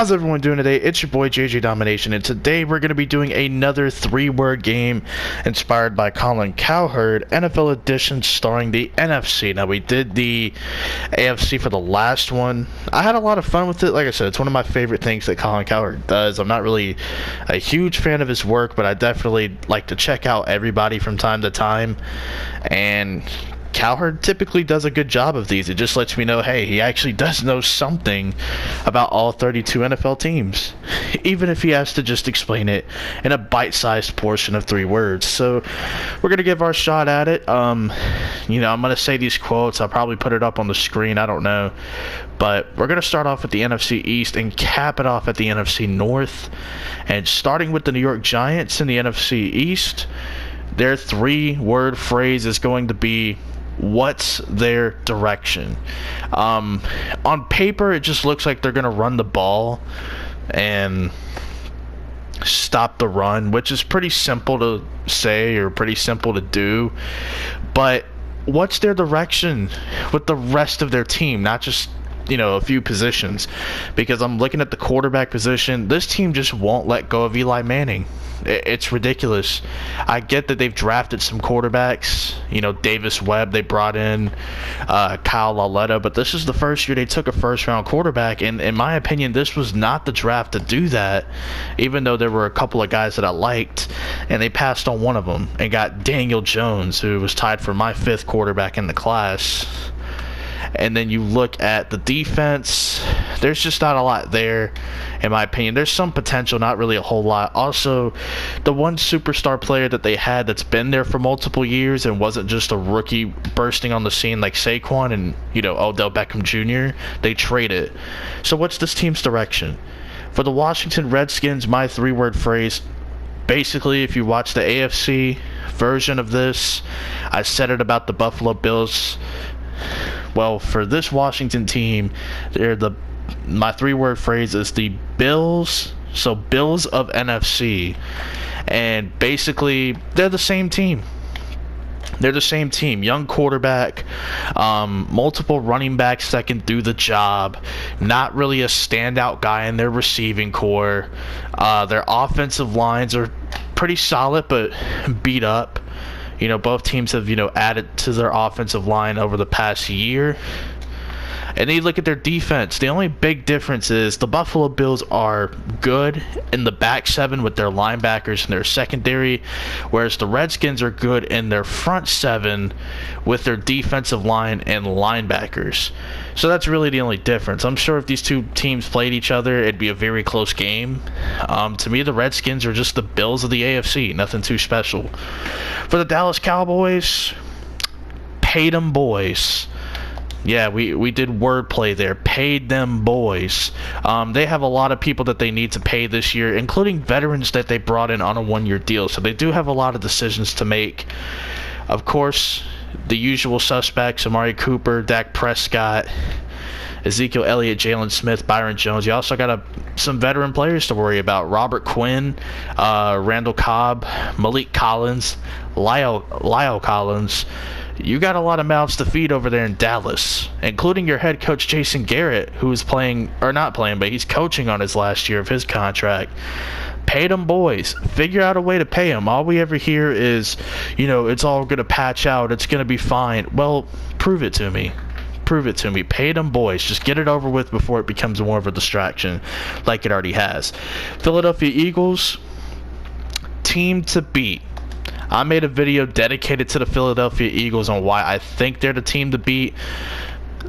How's everyone doing today? It's your boy JJ Domination, and today we're going to be doing another three-word game inspired by Colin, Cowherd, NFL Edition starring the NFC. Now, we did the AFC for the last one. I had a lot of fun with it. Like I said, it's one of my favorite things that Colin Cowherd does. I'm not really a huge fan of his work, but I definitely like to check out everybody from time to time, and Cowherd typically does a good job of these. It just lets me know, hey, he actually does know something about all 32 NFL teams, even if he has to just explain it in a bite-sized portion of 3 words. So we're going to give our shot at it. I'm going to say these quotes. I'll probably put it up on the screen. I don't know. But we're going to start off at the NFC East and cap it off at the NFC North. And starting with the New York Giants in the NFC East, their 3-word phrase is going to be, what's their direction? On paper, it just looks like they're going to run the ball and stop the run, which is pretty simple to say or pretty simple to do. But what's their direction with the rest of their team, not just a few positions? Because I'm looking at the quarterback position. This team just won't let go of Eli Manning. It's ridiculous. I get that they've drafted some quarterbacks. Davis Webb, they brought in Kyle Lauletta, but this is the first year they took a first-round quarterback, and in my opinion, this was not the draft to do that, even though there were a couple of guys that I liked, and they passed on one of them and got Daniel Jones, who was tied for my 5th quarterback in the class. And then you look at the defense, there's just not a lot there, in my opinion. There's some potential, not really a whole lot. Also, the one superstar player that they had that's been there for multiple years and wasn't just a rookie bursting on the scene like Saquon and, Odell Beckham Jr., they traded. So what's this team's direction? For the Washington Redskins, my 3-word phrase, basically, if you watch the AFC version of this, I said it about the Buffalo Bills. Well, for this Washington team, my 3-word phrase is the Bills. So Bills of NFC, and basically they're the same team. They're the same team. Young quarterback, multiple running backs that can do the job. Not really a standout guy in their receiving core. Their offensive lines are pretty solid, but beat up. Both teams have, added to their offensive line over the past year. And then you look at their defense. The only big difference is the Buffalo Bills are good in the back 7 with their linebackers and their secondary, whereas the Redskins are good in their front 7 with their defensive line and linebackers. So that's really the only difference. I'm sure if these two teams played each other, it'd be a very close game. To me, the Redskins are just the Bills of the AFC. Nothing too special. For the Dallas Cowboys, paid them boys. Yeah, we did wordplay there. Paid them boys. They have a lot of people that they need to pay this year, including veterans that they brought in on a 1-year deal. So they do have a lot of decisions to make. Of course, the usual suspects, Amari Cooper, Dak Prescott, Ezekiel Elliott, Jalen Smith, Byron Jones. You also got some veteran players to worry about. Robert Quinn, Randall Cobb, Malik Collins, Lyle Collins. You got a lot of mouths to feed over there in Dallas, including your head coach Jason Garrett, who is playing, or not playing, but he's coaching on his last year of his contract. Pay them boys. Figure out a way to pay them. All we ever hear is, it's all going to patch out. It's going to be fine. Well, prove it to me. Prove it to me. Pay them boys. Just get it over with before it becomes more of a distraction like it already has. Philadelphia Eagles, team to beat. I made a video dedicated to the Philadelphia Eagles on why I think they're the team to beat.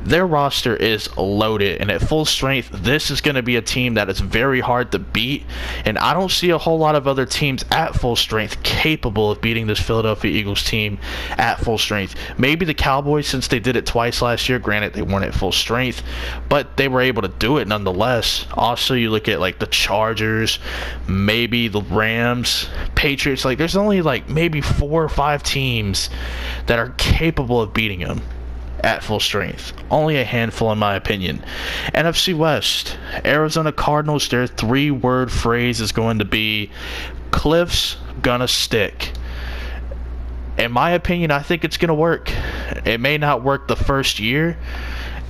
Their roster is loaded, and at full strength, this is going to be a team that is very hard to beat, and I don't see a whole lot of other teams at full strength capable of beating this Philadelphia Eagles team at full strength. Maybe the Cowboys, since they did it twice last year. Granted, they weren't at full strength, but they were able to do it nonetheless. Also, you look at the Chargers, maybe the Rams, Patriots. There's only maybe 4 or 5 teams that are capable of beating them at full strength. Only a handful, in my opinion. NFC West, Arizona Cardinals, their 3-word phrase is going to be, Cliff's gonna stick. In my opinion, I think it's going to work. It may not work the first year,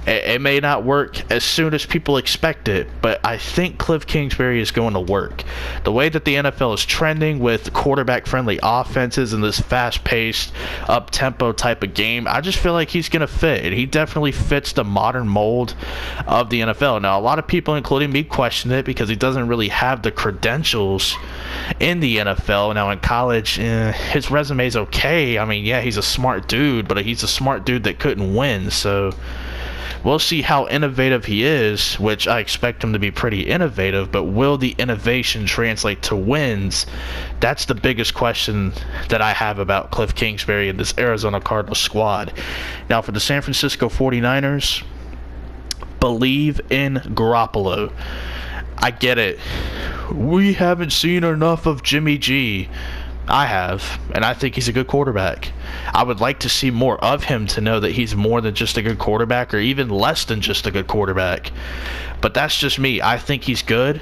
It may not work as soon as people expect it, but I think Cliff Kingsbury is going to work. The way that the NFL is trending with quarterback-friendly offenses and this fast-paced, up-tempo type of game, I just feel like he's going to fit. He definitely fits the modern mold of the NFL. Now, a lot of people, including me, question it because he doesn't really have the credentials in the NFL. Now, in college, his resume is okay. I mean, yeah, he's a smart dude, but he's a smart dude that couldn't win, so we'll see how innovative he is, which I expect him to be pretty innovative, but will the innovation translate to wins? That's the biggest question that I have about Cliff Kingsbury and this Arizona Cardinals squad. Now, for the San Francisco 49ers, believe in Garoppolo. I get it. We haven't seen enough of Jimmy G. I have, and I think he's a good quarterback. I would like to see more of him to know that he's more than just a good quarterback, or even less than just a good quarterback. But that's just me. I think he's good.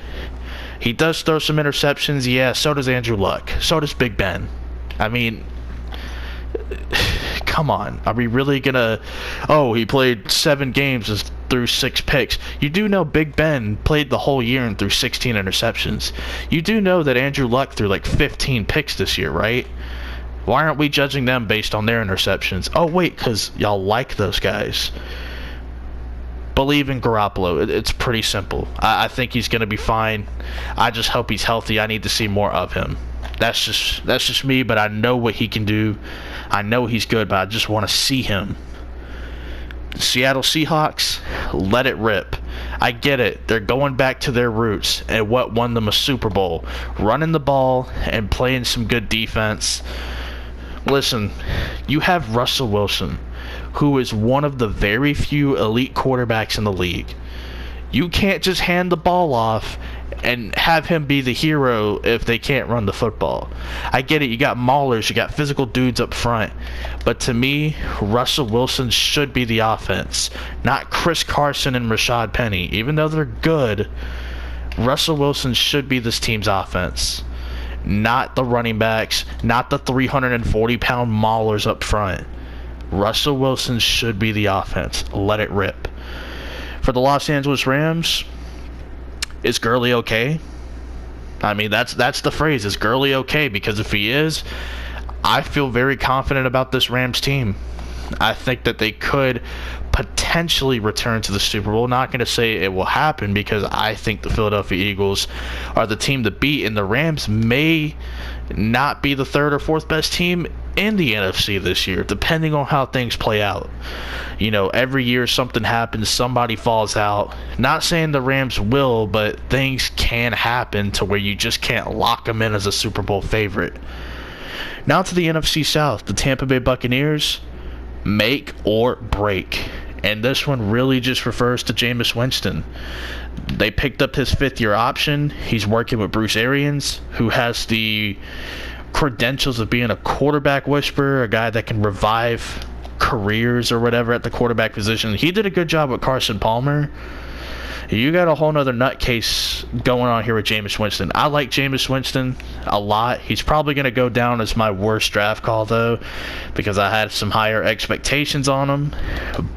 He does throw some interceptions. Yeah, so does Andrew Luck. So does Big Ben. I mean, come on. Are we really going to... Oh, he played 7 games and threw 6 picks. You do know Big Ben played the whole year and threw 16 interceptions. You do know that Andrew Luck threw like 15 picks this year, right? Why aren't we judging them based on their interceptions? Oh, wait, because y'all like those guys. Believe in Garoppolo. It's pretty simple. I think he's going to be fine. I just hope he's healthy. I need to see more of him. That's just me, but I know what he can do. I know he's good, but I just want to see him. Seattle Seahawks, let it rip. I get it. They're going back to their roots and what won them a Super Bowl. Running the ball and playing some good defense. Listen, you have Russell Wilson, who is one of the very few elite quarterbacks in the league. You can't just hand the ball off and have him be the hero if they can't run the football. I get it, you got maulers, you got physical dudes up front, but to me, Russell Wilson should be the offense, not Chris Carson and Rashad Penny. Even though they're good, Russell Wilson should be this team's offense, not the running backs, not the 340-pound maulers up front. Russell Wilson should be the offense. Let it rip. For the Los Angeles Rams, is Gurley okay? I mean, that's the phrase. Is Gurley okay? Because if he is, I feel very confident about this Rams team. I think that they could potentially return to the Super Bowl. Not going to say it will happen because I think the Philadelphia Eagles are the team to beat, and the Rams may not be the 3rd or 4th best team in the NFC this year, depending on how things play out. You know, every year something happens, somebody falls out. Not saying the Rams will, but things can happen to where you just can't lock them in as a Super Bowl favorite. Now to the NFC South, the Tampa Bay Buccaneers, make or break. And this one really just refers to Jameis Winston. They picked up his 5th-year option. He's working with Bruce Arians, who has the credentials of being a quarterback whisperer, a guy that can revive careers or whatever at the quarterback position. He did a good job with Carson Palmer. You got a whole nother nutcase going on here with Jameis Winston. I like Jameis Winston a lot. He's probably going to go down as my worst draft call, though, because I had some higher expectations on him.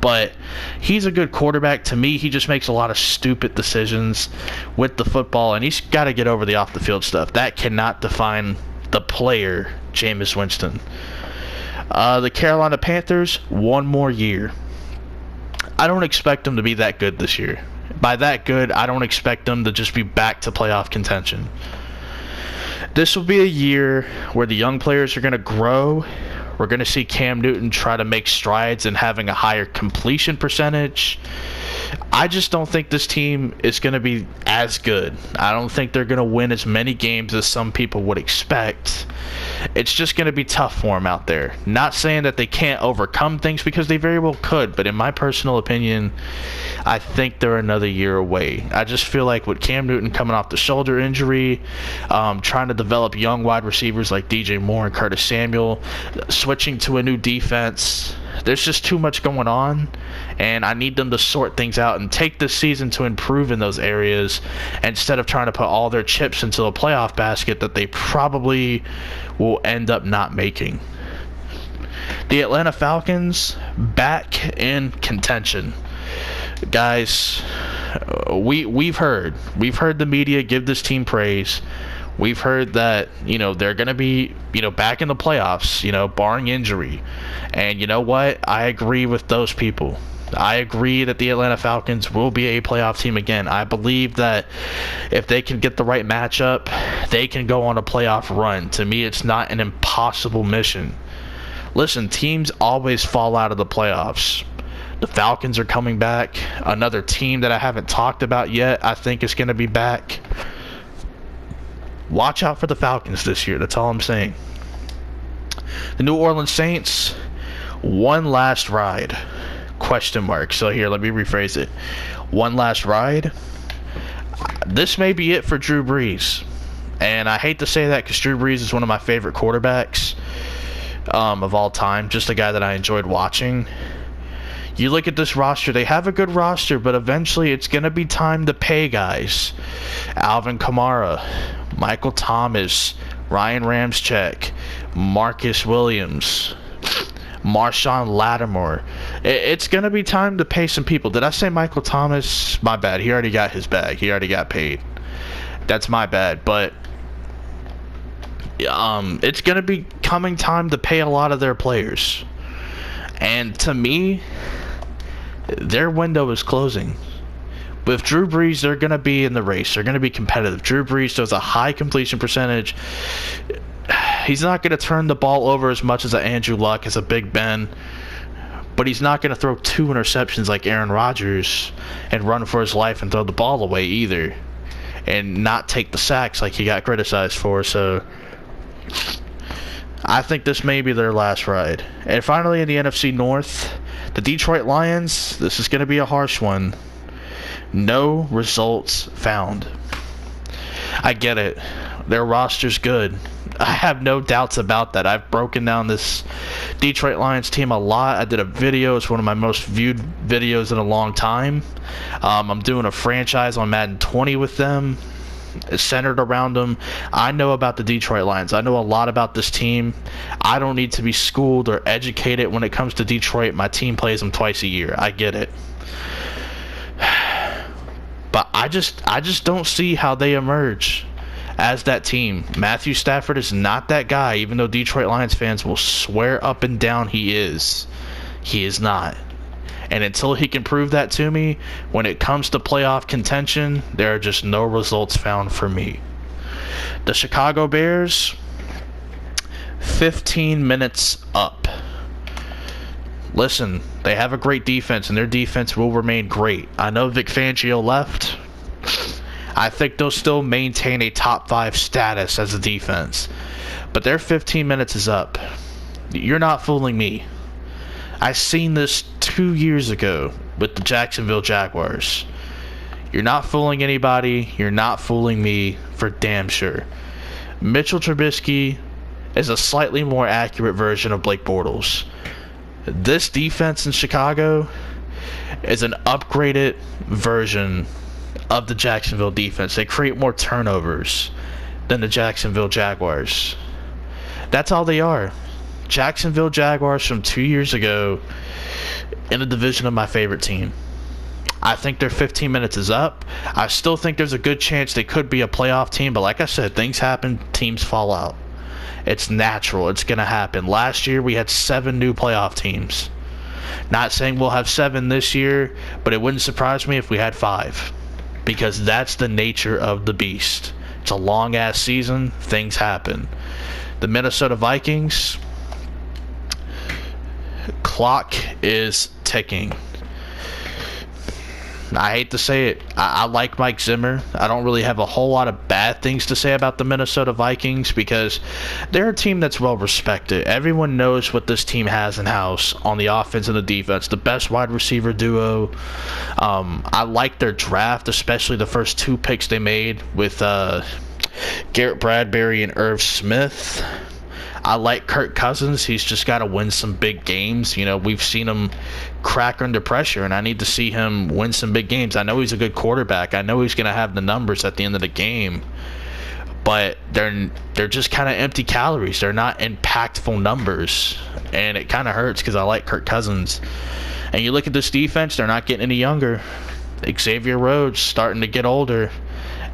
But he's a good quarterback. To me, he just makes a lot of stupid decisions with the football, and he's got to get over the off-the-field stuff. That cannot define the player, Jameis Winston. The Carolina Panthers, 1 more year. I don't expect them to be that good this year. By that good, I don't expect them to just be back to playoff contention. This will be a year where the young players are going to grow. We're going to see Cam Newton try to make strides in having a higher completion percentage. I just don't think this team is going to be as good. I don't think they're going to win as many games as some people would expect. It's just going to be tough for them out there. Not saying that they can't overcome things, because they very well could, but in my personal opinion, I think they're another year away. I just feel like with Cam Newton coming off the shoulder injury, trying to develop young wide receivers like DJ Moore and Curtis Samuel, switching to a new defense, there's just too much going on, and I need them to sort things out and take this season to improve in those areas instead of trying to put all their chips into a playoff basket that they probably will end up not making. The Atlanta Falcons, back in contention. Guys, we've heard the media give this team praise. We've heard that, they're going to be, back in the playoffs, barring injury. And you know what? I agree with those people. I agree that the Atlanta Falcons will be a playoff team again. I believe that if they can get the right matchup, they can go on a playoff run. To me, it's not an impossible mission. Listen, teams always fall out of the playoffs. The Falcons are coming back. Another team that I haven't talked about yet, I think is going to be back. Watch out for the Falcons this year. That's all I'm saying. The New Orleans Saints, one last ride. Question mark. So here, let me rephrase it. One last ride. This may be it for Drew Brees. And I hate to say that because Drew Brees is one of my favorite quarterbacks of all time. Just a guy that I enjoyed watching. You look at this roster, they have a good roster, but eventually it's going to be time to pay guys. Alvin Kamara, Michael Thomas, Ryan Ramczyk, Marcus Williams, Marshawn Lattimore. It's going to be time to pay some people. Did I say Michael Thomas? My bad. He already got his bag. He already got paid. That's my bad. But it's going to be coming time to pay a lot of their players. And to me, their window is closing. With Drew Brees, they're going to be in the race. They're going to be competitive. Drew Brees does a high completion percentage. He's not going to turn the ball over as much as Andrew Luck, as a Big Ben. But he's not going to throw 2 interceptions like Aaron Rodgers and run for his life and throw the ball away either. And not take the sacks like he got criticized for. So I think this may be their last ride. And finally, in the NFC North, the Detroit Lions, this is going to be a harsh one. No results found. I get it. Their roster's good. I have no doubts about that. I've broken down this Detroit Lions team a lot. I did a video. It's one of my most viewed videos in a long time. I'm doing a franchise on Madden 20 with them. It's centered around them. I know about the Detroit Lions. I know a lot about this team. I don't need to be schooled or educated when it comes to Detroit. My team plays them twice a year. I get it. But I just don't see how they emerge as that team. Matthew Stafford is not that guy, even though Detroit Lions fans will swear up and down he is. He is not. And until he can prove that to me, when it comes to playoff contention, there are just no results found for me. The Chicago Bears, 15 minutes up. Listen, they have a great defense, and their defense will remain great. I know Vic Fangio left. I think they'll still maintain a top 5 status as a defense. But their 15 minutes is up. You're not fooling me. I seen this 2 years ago with the Jacksonville Jaguars. You're not fooling anybody. You're not fooling me for damn sure. Mitchell Trubisky is a slightly more accurate version of Blake Bortles. This defense in Chicago is an upgraded version of the Jacksonville defense. They create more turnovers than the Jacksonville Jaguars. That's all they are. Jacksonville Jaguars from 2 years ago in a division of my favorite team. I think their 15 minutes is up. I still think there's a good chance they could be a playoff team, but like I said, things happen, teams fall out. It's natural. It's going to happen. Last year, we had 7 new playoff teams. Not saying we'll have 7 this year, but it wouldn't surprise me if we had 5. Because that's the nature of the beast. It's a long-ass season. Things happen. The Minnesota Vikings, clock is ticking. I hate to say it. I like Mike Zimmer. I don't really have a whole lot of bad things to say about the Minnesota Vikings because they're a team that's well respected. Everyone knows what this team has in-house on the offense and the defense. The best wide receiver duo. I like their draft, especially the first 2 picks they made with Garrett Bradbury and Irv Smith. I like Kirk Cousins. He's just got to win some big games. You know, we've seen him crack under pressure, and I need to see him win some big games. I know he's a good quarterback. I know he's going to have the numbers at the end of the game. but they're just kind of empty calories. They're not impactful numbers, and it kind of hurts because I like Kirk Cousins. And you look at this defense, they're not getting any younger. Xavier Rhodes starting to get older.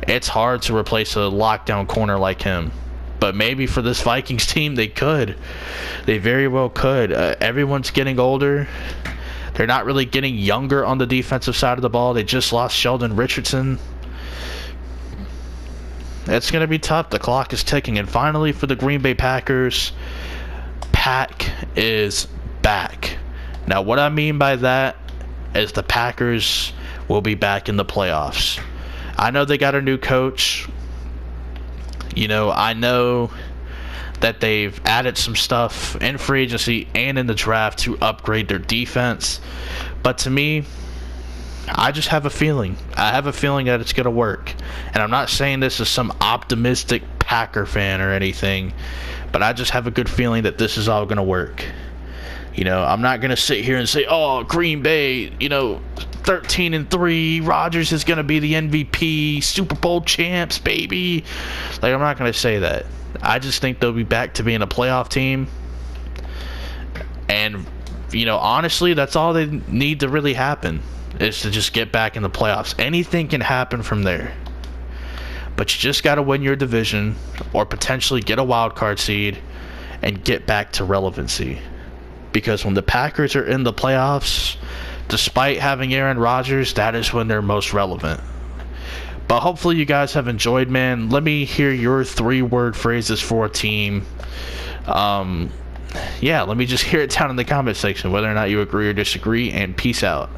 It's hard to replace a lockdown corner like him. But maybe for this Vikings team, they could. They very well could. Everyone's getting older. They're not really getting younger on the defensive side of the ball. They just lost Sheldon Richardson. It's going to be tough. The clock is ticking. And finally, for the Green Bay Packers, Pack is back. Now, what I mean by that is the Packers will be back in the playoffs. I know they got a new coach. I know that they've added some stuff in free agency and in the draft to upgrade their defense. But to me, I just have a feeling. I have a feeling that it's going to work. And I'm not saying this as some optimistic Packer fan or anything, but I just have a good feeling that this is all going to work. I'm not going to sit here and say, oh, Green Bay, 13-3, Rodgers is going to be the MVP, Super Bowl champs, baby. I'm not going to say that. I just think they'll be back to being a playoff team. And, honestly, that's all they need to really happen, is to just get back in the playoffs. Anything can happen from there. But you just got to win your division or potentially get a wild card seed and get back to relevancy. Because when the Packers are in the playoffs, despite having Aaron Rodgers, that is when they're most relevant. But hopefully you guys have enjoyed, man. Let me hear your 3-word phrases for a team. Let me just hear it down in the comment section, whether or not you agree or disagree, and peace out.